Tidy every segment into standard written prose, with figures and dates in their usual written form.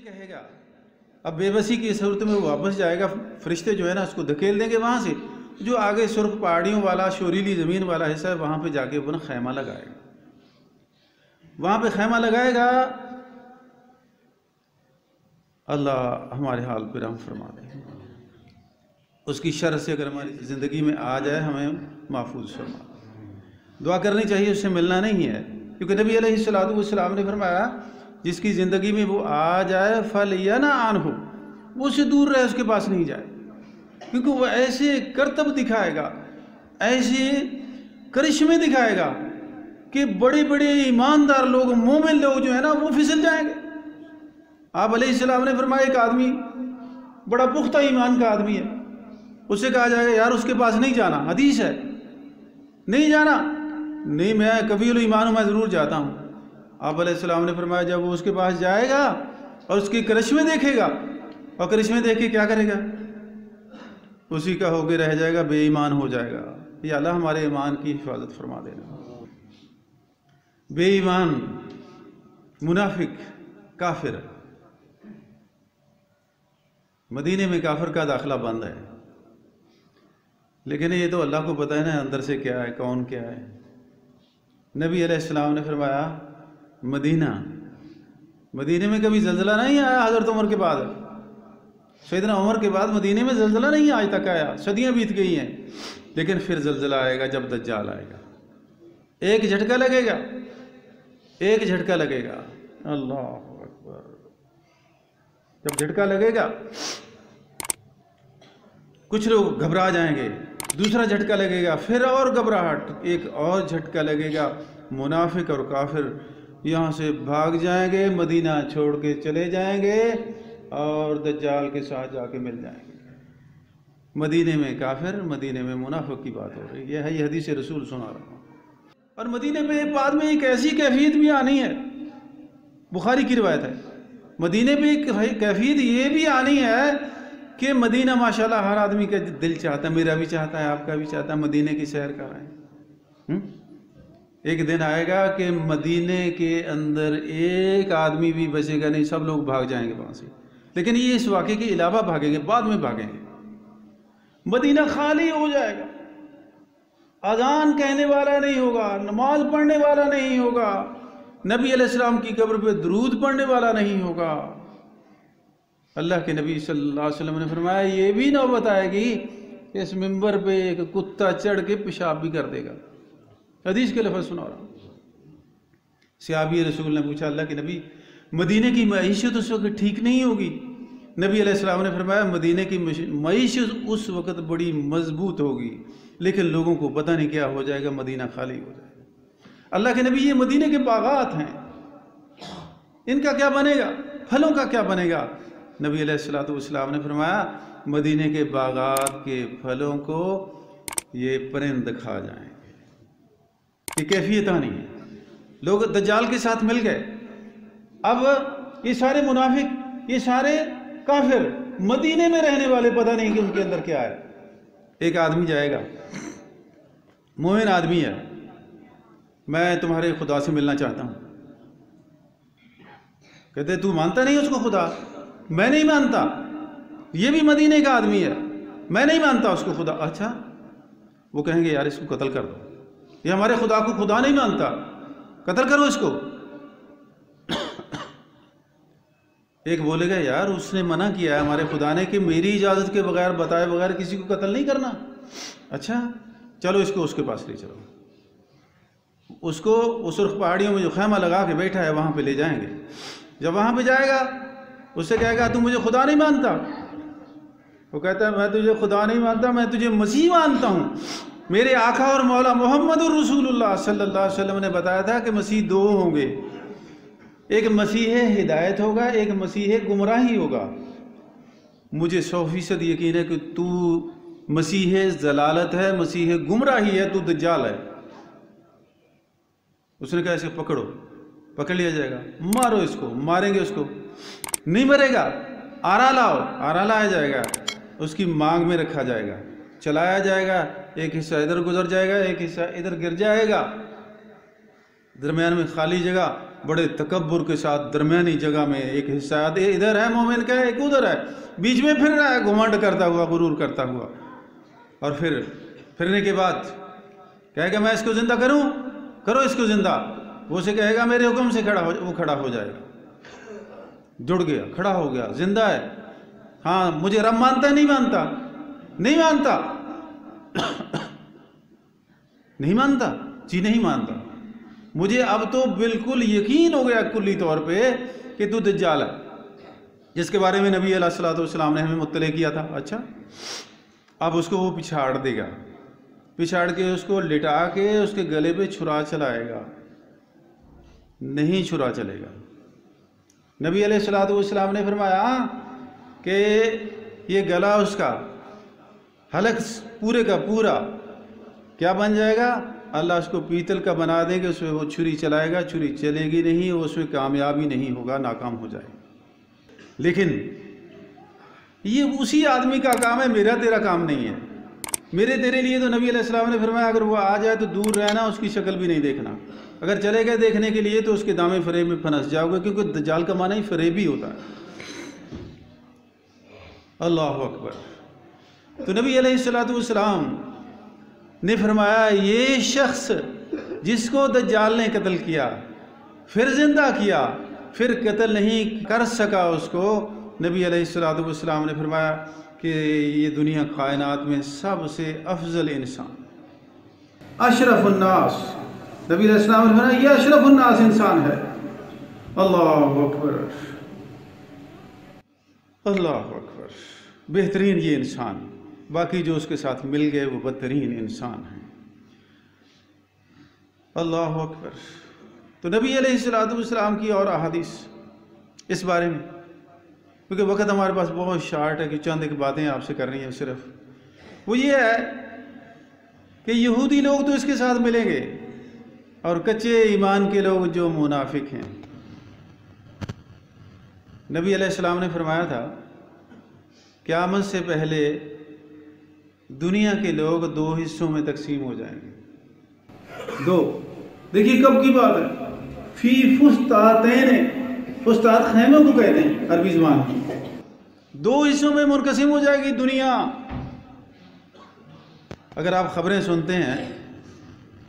کہے گا اب بے بسی کی صورت میں وہ واپس جائے گا، فرشتے جو ہے نا اس کو دھکیل دیں گے وہاں سے، جو آگے سرخ پہاڑیوں والا شوریلی زمین والا حصہ ہے وہاں پہ جا کے اپنا خیمہ لگائے گا، وہاں پہ خیمہ لگائے گا۔ اللہ ہمارے حال پہ رحم فرما دے، اس کی شر سے اگر ہماری زندگی میں آ جائے ہمیں محفوظ فرما دے۔ دعا کرنی چاہیے، اس سے ملنا نہیں ہے، کیونکہ نبی علیہ السلام نے فرمایا جس کی زندگی میں وہ آ جائے فَلْيَنَأْ عَنْهُ، وہ اسے دور رہے، اس کے پاس نہیں جائے، کیونکہ وہ ایسے کرتب دکھائے گا، ایسے کرشمے دکھائے گا کہ بڑے بڑے ایماندار لوگ، مومن لوگ جو ہیں نا وہ پھسل جائیں گے۔ آپ علیہ السلام نے فرمایا ایک آدمی بڑا پختہ ایمان کا آدمی ہے، اس سے کہا جائے گا یار اس کے پاس نہیں جانا، حدیث ہے نہیں جانا، نہیں میں کبھی ایمان ہوں، میں ضرور جاتا ہوں۔ آپ علیہ السلام نے فرمایا جب وہ اس کے پاس جائے گا اور اس کے کرشمے دیکھے گا، اور کرشمے دیکھ کے کیا کرے گا؟ اسی کا ہو کے رہ جائے گا، بے ایمان ہو جائے گا۔ یا اللہ ہمارے ایمان کی حفاظت فرما دینا۔ بے ایمان، منافق، کافر، مدینے میں کافر کا داخلہ بند ہے، لیکن یہ تو اللہ کو پتہ ہے نا اندر سے کیا ہے، کون کیا ہے۔ نبی علیہ السلام نے فرمایا مدینے میں کبھی زلزلہ نہیں آیا حضرت عمر کے بعد، سیدنا عمر کے بعد مدینے میں زلزلہ نہیں آج تک آیا، صدیاں بیت گئی ہیں، لیکن پھر زلزلہ آئے گا جب دجال آئے گا، ایک جھٹکا لگے گا، ایک جھٹکا لگے گا، اللہ اکبر، جب جھٹکا لگے گا کچھ لوگ گھبرا جائیں گے، دوسرا جھٹکا لگے گا، پھر اور گھبراہٹ، ایک اور جھٹکا لگے گا، منافق اور کافر یہاں سے بھاگ جائیں گے، مدینہ چھوڑ کے چلے جائیں گے اور دجال کے ساتھ جا کے مل جائیں گے۔ مدینے میں کافر، مدینے میں منافق کی بات ہو رہی ہے، یہ حدیث رسول سنا رہا ہوں۔ اور مدینے میں بعد میں ایک ایسی کیفیت بھی آنی ہے، بخاری کی روایت ہے، مدینے پہ ایک کیفیت یہ بھی آنی ہے کہ مدینہ ماشاءاللہ ہر آدمی کا دل چاہتا ہے، میرا بھی چاہتا ہے، آپ کا بھی چاہتا ہے مدینے کی سیر کرائیں۔ ایک دن آئے گا کہ مدینے کے اندر ایک آدمی بھی بچے گا نہیں، سب لوگ بھاگ جائیں گے وہاں سے، لیکن یہ اس واقعے کے علاوہ بھاگیں گے، بعد میں بھاگیں گے، مدینہ خالی ہو جائے گا، اذان کہنے والا نہیں ہوگا، نماز پڑھنے والا نہیں ہوگا، نبی علیہ السلام کی قبر پہ درود پڑھنے والا نہیں ہوگا۔ اللہ کے نبی صلی اللہ علیہ وسلم نے فرمایا یہ بھی نوبت آئے گی کہ اس منبر پہ ایک کتا چڑھ کے پیشاب بھی کر دے گا، حدیث کے لفظ سنا رہا ہوں۔ صحابی رسول نے پوچھا اللہ کے نبی مدینے کی معیشت اس وقت ٹھیک نہیں ہوگی؟ نبی علیہ السلام نے فرمایا مدینے کی معیشت اس وقت بڑی مضبوط ہوگی، لیکن لوگوں کو پتہ نہیں کیا ہو جائے گا، مدینہ خالی ہو جائے گا۔ اللہ کے نبی یہ مدینے کے باغات ہیں، ان کا کیا بنے گا؟ پھلوں کا کیا بنے گا؟ نبی علیہ السلام نے فرمایا مدینے کے باغات کے پھلوں کو یہ پرند کھا جائیں گے۔ یہ کیفیت آنی ہے۔ لوگ دجال کے ساتھ مل گئے، اب یہ سارے منافق، یہ سارے کافر مدینے میں رہنے والے، پتہ نہیں کہ ان کے اندر کیا ہے۔ ایک آدمی جائے گا، مومن آدمی ہے، میں تمہارے خدا سے ملنا چاہتا ہوں۔ کہتے تو مانتا نہیں اس کو خدا؟ میں نہیں مانتا۔ یہ بھی مدینے کا آدمی ہے، میں نہیں مانتا اس کو خدا۔ اچھا، وہ کہیں گے یار اس کو قتل کر دو، یہ ہمارے خدا کو خدا نہیں مانتا، قتل کرو اس کو۔ ایک بولے گا یار اس نے منع کیا ہے ہمارے خدا نے کہ میری اجازت کے بغیر، بتائے بغیر کسی کو قتل نہیں کرنا۔ اچھا چلو اس کو اس کے پاس لے چلو، اس کو اس سرخ پہاڑیوں میں جو خیمہ لگا کے بیٹھا ہے وہاں پہ لے جائیں گے۔ جب وہاں پہ جائے گا اس سے کہے گا تو مجھے خدا نہیں مانتا؟ وہ کہتا ہے میں تجھے خدا نہیں مانتا، میں تجھے مسیح مانتا ہوں۔ میرے آقا اور مولا محمد الرسول اللہ صلی اللہ علیہ وسلم نے بتایا تھا کہ مسیح دو ہوں گے، ایک مسیح ہدایت ہوگا، ایک مسیح گمراہی ہوگا۔ مجھے 100% یقین ہے کہ تو مسیح ضلالت ہے، مسیح گمراہی ہے، تو دجال ہے۔ اس نے کہا اسے پکڑو، پکڑ لیا جائے گا، مارو اس کو، ماریں گے اس کو، نہیں مرے گا، آرا لاؤ، آرا لایا جائے گا، اس کی مانگ میں رکھا جائے گا، چلایا جائے گا، ایک حصہ ادھر گزر جائے گا، ایک حصہ ادھر گر جائے گا، درمیان میں خالی جگہ، بڑے تکبر کے ساتھ درمیانی جگہ میں ایک حصہ ادھر ہے مومن کا، ایک ادھر ہے، بیچ میں پھر رہا ہے گھمنڈ کرتا ہوا، غرور کرتا ہوا، اور پھر پھرنے کے بعد کہے گا میں اس کو زندہ کروں، کرو اس کو زندہ، وہ سے کہے گا میرے حکم سے وہ کھڑا ہو جائے گا، جڑ گیا، کھڑا ہو گیا، زندہ ہے، ہاں مجھے رب مانتا ہے، نہیں مانتا، نہیں مانتا نہیں مانتا، جی نہیں مانتا، مجھے اب تو بالکل یقین ہو گیا کلی طور پہ کہ تو دجال ہے، جس کے بارے میں نبی علیہ الصلوۃ والسلام نے ہمیں مطلع کیا تھا۔ اچھا، اب اس کو وہ پچھاڑ دے گا، پچھاڑ کے اس کو لٹا کے اس کے گلے پہ چھرا چلائے گا، نہیں چھرا چلے گا۔ نبی علیہ الصلوۃ والسلام نے فرمایا کہ یہ گلا اس کا حلق پورے کا پورا کیا بن جائے گا، اللہ اس کو پیتل کا بنا دیں گے، اس میں وہ چھری چلائے گا، چھری چلے گی نہیں، اس میں کامیابی نہیں ہوگا، ناکام ہو جائے گا۔ لیکن یہ اسی آدمی کا کام ہے، میرا تیرا کام نہیں ہے۔ میرے تیرے لیے تو نبی علیہ السلام نے فرمایا اگر وہ آ جائے تو دور رہنا، اس کی شکل بھی نہیں دیکھنا، اگر چلے گئے دیکھنے کے لیے تو اس کے دامن فریب میں پھنس جاؤ گے، کیونکہ دجال کا معنی ہی فریب ہی ہوتا ہے۔ اللہ اکبر۔ تو نبی علیہ الصلوۃ والسلام نے فرمایا یہ شخص جس کو دجال نے قتل کیا، پھر زندہ کیا، پھر قتل نہیں کر سکا اس کو، نبی علیہ الصلوۃ والسلام نے فرمایا کہ یہ دنیا کائنات میں سب سے افضل انسان، اشرف الناس، نبی علیہ السلام نے فرمایا یہ اشرف الناس انسان ہے۔ اللہ اکبر، اللہ اکبر، بہترین یہ انسان، باقی جو اس کے ساتھ مل گئے وہ بدترین انسان ہیں۔ اللہ اکبر۔ تو نبی علیہ الصلوۃ والسلام کی اور احادیث اس بارے میں، کیونکہ وقت ہمارے پاس بہت شارٹ ہے کہ چند ایک باتیں آپ سے کرنی ہیں صرف، وہ یہ ہے کہ یہودی لوگ تو اس کے ساتھ ملیں گے، اور کچے ایمان کے لوگ جو منافق ہیں۔ نبی علیہ السلام نے فرمایا تھا قیامت سے پہلے دنیا کے لوگ دو حصوں میں تقسیم ہو جائیں گے، دو، دیکھیے کب کی بات ہے، فی فستاتین، فستات خیموں کو کہتے ہیں عربی زبان کی، دو حصوں میں منقسم ہو جائے گی دنیا۔ اگر آپ خبریں سنتے ہیں،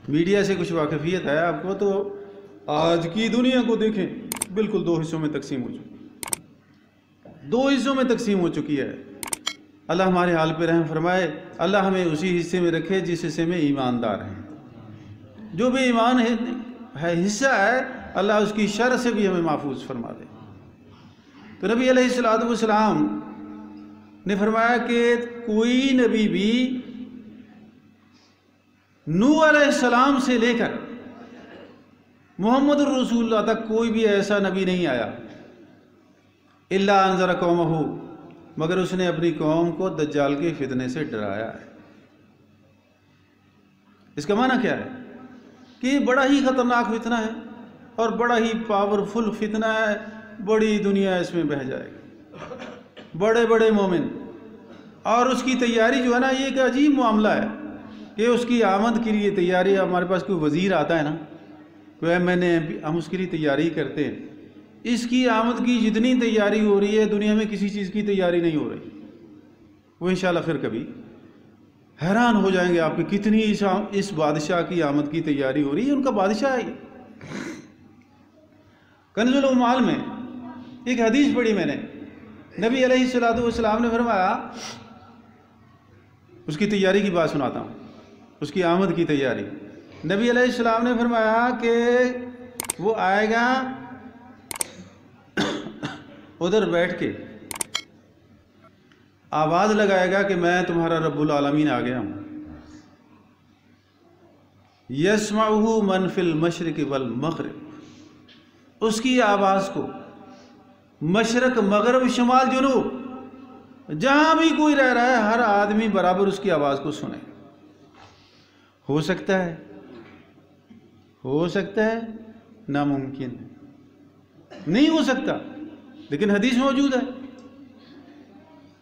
میڈیا سے کچھ واقفیت ہے آپ کو، تو آج کی دنیا کو دیکھیں، بالکل دو حصوں میں تقسیم ہو چکی، دو حصوں میں تقسیم ہو چکی ہے۔ اللہ ہمارے حال پہ رحم فرمائے، اللہ ہمیں اسی حصے میں رکھے جس حصے میں ایماندار ہیں، جو بھی ایمان ہے حصہ ہے، اللہ اس کی شر سے بھی ہمیں محفوظ فرما دے۔ تو نبی علیہ الصلوۃ والسلام نے فرمایا کہ کوئی نبی بھی نوح علیہ السلام سے لے کر محمد الرسول اللہ تک کوئی بھی ایسا نبی نہیں آیا، الا انذر قومہ، مگر اس نے اپنی قوم کو دجال کے فتنے سے ڈرایا ہے۔ اس کا معنی کیا ہے کہ یہ بڑا ہی خطرناک فتنہ ہے اور بڑا ہی پاورفل فتنہ ہے، بڑی دنیا اس میں بہہ جائے گی، بڑے بڑے مومن، اور اس کی تیاری جو ہے نا، یہ ایک عجیب معاملہ ہے کہ اس کی آمد کے لیے تیاری، ہمارے پاس کوئی وزیر آتا ہے نا، کوئی ہم اس کے لیے تیاری کرتے ہیں، اس کی آمد کی جتنی تیاری ہو رہی ہے دنیا میں کسی چیز کی تیاری نہیں ہو رہی۔ وہ انشاءاللہ پھر کبھی حیران ہو جائیں گے آپ کہ کتنی اس بادشاہ کی آمد کی تیاری ہو رہی ہے، ان کا بادشاہ ہے۔ کنز العمال میں ایک حدیث پڑھی میں نے، نبی علیہ الصلوۃ والسلام نے فرمایا، اس کی تیاری کی بات سناتا ہوں، اس کی آمد کی تیاری۔ نبی علیہ السلام نے فرمایا کہ وہ آئے گا ادھر بیٹھ کے آواز لگائے گا کہ میں تمہارا رب العالمین آ گیا ہوں، یسمعہ من فی المشرق والمغرب، اس کی آواز کو مشرق مغرب شمال جنوب جہاں بھی کوئی رہ رہا ہے ہر آدمی برابر اس کی آواز کو سنے۔ ہو سکتا ہے، ہو سکتا ہے، ناممکن ہے، نہیں ہو سکتا، لیکن حدیث موجود ہے،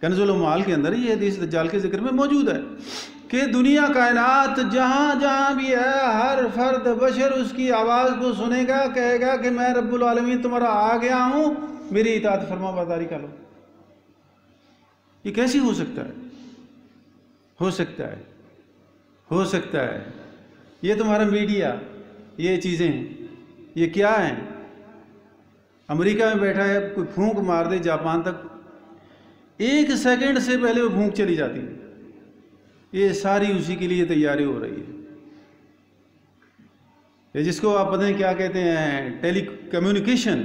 کنز العمال کے اندر یہ حدیث دجال کے ذکر میں موجود ہے۔ کہ دنیا کائنات جہاں جہاں بھی ہے ہر فرد بشر اس کی آواز کو سنے گا، کہے گا کہ میں رب العالمین تمہارا آ گیا ہوں، میری اطاعت فرما برداری کرو۔ یہ کیسی ہو سکتا ہے؟ ہو سکتا ہے، ہو سکتا ہے۔ یہ تمہارا میڈیا، یہ چیزیں یہ کیا ہیں؟ امریکہ میں بیٹھا ہے، کوئی پھونک مار دے جاپان تک، 1 سیکنڈ سے پہلے وہ پھونک چلی جاتی ہے۔ یہ ساری اسی کے لیے تیاری ہو رہی ہے۔ یہ جس کو آپ پتہ نہیں کیا کہتے ہیں، ٹیلی کمیونیکیشن،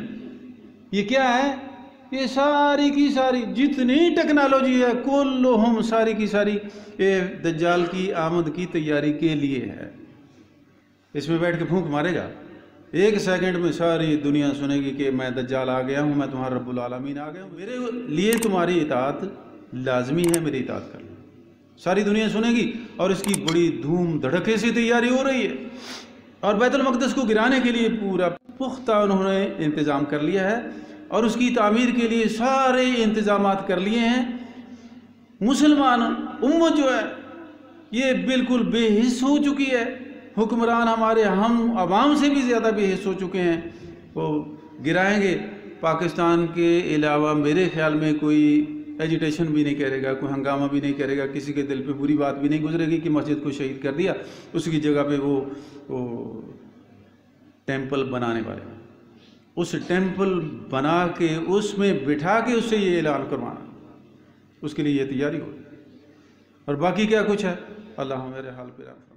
یہ کیا ہے؟ یہ ساری کی ساری جتنی ٹیکنالوجی ہے کلہم ساری کی ساری یہ دجال کی آمد کی تیاری کے لیے ہے۔ اس میں بیٹھ کے پھونک مارے گا، 1 سیکنڈ میں ساری دنیا سنے گی کہ میں دجال آ گیا ہوں، میں تمہارا رب العالمین آ گیا ہوں، میرے لیے تمہاری اطاعت لازمی ہے، میری اطاعت کرنا۔ ساری دنیا سنے گی اور اس کی بڑی دھوم دھڑکے سے تیاری ہو رہی ہے، اور بیت المقدس کو گرانے کے لیے پورا پختہ انہوں نے انتظام کر لیا ہے، اور اس کی تعمیر کے لیے سارے انتظامات کر لیے ہیں۔ مسلمان امت جو ہے یہ بالکل بے حس ہو چکی ہے، حکمران ہمارے ہم عوام سے بھی زیادہ بے حس ہو چکے ہیں۔ وہ گرائیں گے، پاکستان کے علاوہ میرے خیال میں کوئی ایجیٹیشن بھی نہیں کرے گا، کوئی ہنگامہ بھی نہیں کرے گا، کسی کے دل پہ بری بات بھی نہیں گزرے گی کہ مسجد کو شہید کر دیا، اس کی جگہ پہ وہ ٹیمپل بنانے والے، اس ٹیمپل بنا کے اس میں بٹھا کے اس سے یہ اعلان کروانا، اس کے لیے یہ تیاری ہو۔ اور باقی کیا کچھ ہے، اللہ میرے حال پہ رحم۔